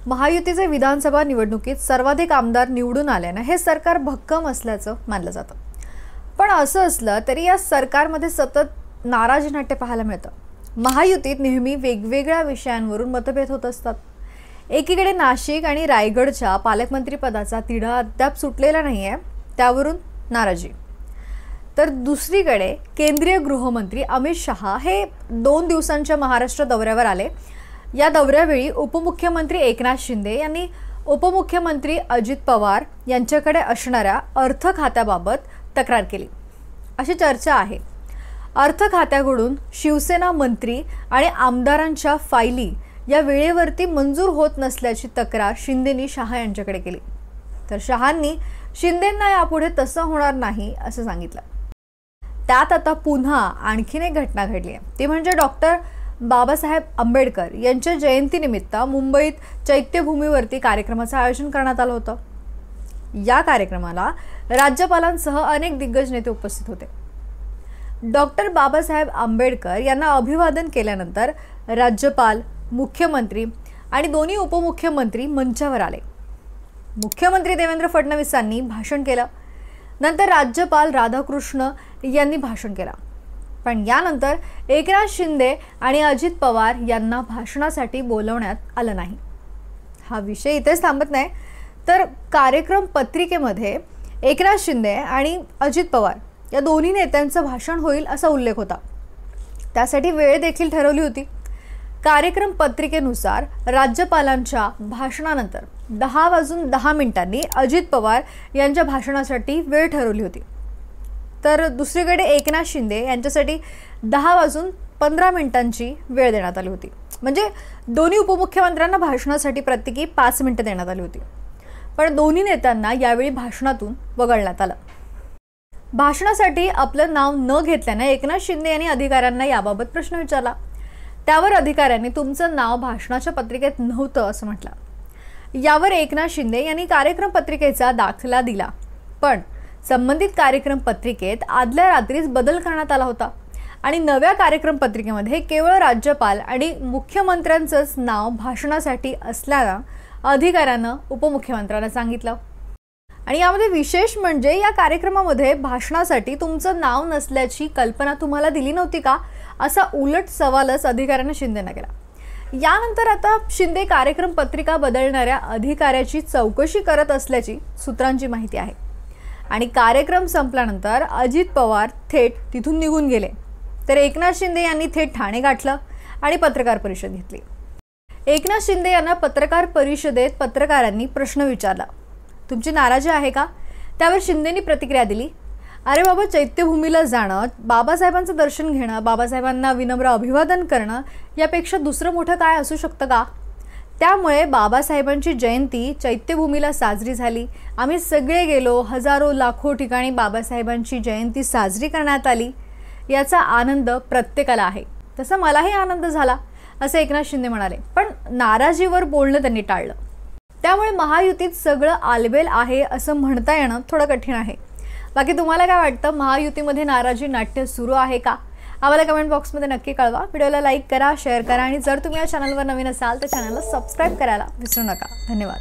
महायुतीचे विधानसभा निवडणुकीत सर्वाधिक आमदार निवडून आल्याने हे सरकार भक्कम असल्याचं मानलं जातं। पण असं असलं तरी या सरकारमध्ये सतत नाराजी नाट्य पाहायला मिळतं। महायुतीत नेहमी वेगवेगळ्या विषयांवरून मतभेद होत असतात। एकीकडे नाशिक आणि रायगडच्या पालकमंत्री पदाचा तिढा अद्याप सुटलेला नाहीये, त्यावरून नाराजी। तर दुसरीकडे केंद्रीय गृहमंत्री अमित शहा हे 2 दिवसांच्या महाराष्ट्र दौऱ्यावर आले। या दौऱ्यावेळी उपमुख्यमंत्री एकनाथ शिंदे यांनी उपमुख्यमंत्री अजित पवार यांच्याकडे असणाऱ्या अर्थ खात्याबाबत तक्रार केली, अशी चर्चा आहे। अर्थ खात्याकडून शिवसेना मंत्री आणि आमदारांच्या फायली या वेळेवरती मंजूर होत नसल्याची तक्रार शिंदेंनी शहा यांच्याकडे केली। तर शहांनी शिंदेंना यापुढे तसं होणार नाही असं सांगितलं। त्यात आता पुन्हा आणखीन एक घटना घडली आहे, ती म्हणजे डॉक्टर बाबासाहेब आंबेडकर यांच्या जयंतीनिमित्त मुंबईत चैत्यभूमीवरती कार्यक्रमाचं आयोजन करण्यात आलं होतं। या कार्यक्रमाला राज्यपालांसह अनेक दिग्गज नेते उपस्थित होते। डॉक्टर बाबासाहेब आंबेडकर यांना अभिवादन केल्यानंतर राज्यपाल, मुख्यमंत्री आणि दोन्ही उपमुख्यमंत्री मंचावर आले। मुख्यमंत्री देवेंद्र फडणवीसांनी भाषण केलं, नंतर राज्यपाल राधाकृष्ण यांनी भाषण केलं। पण यानंतर एकनाथ शिंदे आणि अजित पवार यांना भाषणासाठी बोलवण्यात आलं नाही। हा विषय इथेच थांबत नाही, तर कार्यक्रम पत्रिकेमध्ये एकनाथ शिंदे आणि अजित पवार या दोन्ही नेत्यांचं भाषण होईल असा उल्लेख होता। त्यासाठी वेळ देखील ठरवली होती। कार्यक्रम पत्रिकेनुसार राज्यपालांच्या भाषणानंतर 10:10 अजित पवार यांच्या भाषणासाठी वेळ ठरवली होती। तर दुसरीकडे एकनाथ शिंदे यांच्यासाठी 10:15 वेळ देण्यात आली होती। म्हणजे दोन्ही उपमुख्यमंत्र्यांना भाषणासाठी प्रत्येकी 5 मिनिटं देण्यात आली होती। पण दोन्ही नेत्यांना यावेळी भाषणातून वगळण्यात आलं। भाषणासाठी आपलं नाव न घेतल्याने एकनाथ शिंदे यांनी अधिकाऱ्यांना याबाबत प्रश्न विचारला। त्यावर अधिकाऱ्यांनी तुमचं नाव भाषणाच्या पत्रिकेत नव्हतं असं म्हटलं। यावर एकनाथ शिंदे यांनी कार्यक्रम पत्रिकेचा दाखला दिला, पण संबंधित कार्यक्रम पत्रिकेत आदल्या रात्रीच बदल करण्यात आला होता आणि नव्या कार्यक्रम पत्रिकेमध्ये केवळ राज्यपाल आणि मुख्यमंत्र्यांचंच नाव भाषणासाठी असल्यानं अधिकाऱ्यानं उपमुख्यमंत्र्यांना सांगितलं। आणि यामध्ये विशेष म्हणजे या कार्यक्रमामध्ये भाषणासाठी तुमचं नाव नसल्याची कल्पना तुम्हाला दिली नव्हती का, असा उलट सवालच अधिकाऱ्यानं शिंदेंना केला। यानंतर आता शिंदे कार्यक्रम पत्रिका बदलणाऱ्या अधिकाऱ्याची चौकशी करत असल्याची सूत्रांची माहिती आहे। आणि कार्यक्रम संपल्यानंतर अजित पवार थेट तिथून निघून गेले, तर एकनाथ शिंदे यांनी थेट ठाणे गाठलं आणि पत्रकार परिषद घेतली। एकनाथ शिंदे यांना पत्रकार परिषदेत पत्रकारांनी प्रश्न विचारला, तुमची नाराजी आहे का? त्यावर शिंदेंनी प्रतिक्रिया दिली, अरे बाबा, चैत्यभूमीला जाणं, बाबासाहेबांचं दर्शन घेणं, बाबासाहेबांना विनम्र अभिवादन करणं यापेक्षा दुसरं मोठं काय असू शकतं का? त्यामुळे बाबासाहेबांची जयंती चैत्यभूमीला साजरी झाली। आम्ही सगळे गेलो, हजारो लाखो ठिकाणी बाबासाहेबांची जयंती साजरी करण्यात आली। याचा आनंद प्रत्येकाला आहे, तसा मलाही आनंद झाला असं एकनाथ शिंदे म्हणाले। पण नाराजीवर बोलणं त्यांनी टाळलं। त्यामुळे महायुतीत सगळं आलबेल आहे असं म्हणता येणं थोडं कठीण आहे। बाकी तुम्हाला काय वाटतं, महायुतीमध्ये नाराजी नाट्य सुरू आहे का? आम्हाला कमेंट बॉक्समध्ये नक्की कळवा। व्हिडिओला लाईक करा, शेअर करा आणि जर तुम्ही या चॅनलवर नवीन असाल तर चॅनलला सबस्क्राईब करायला विसरू नका। धन्यवाद।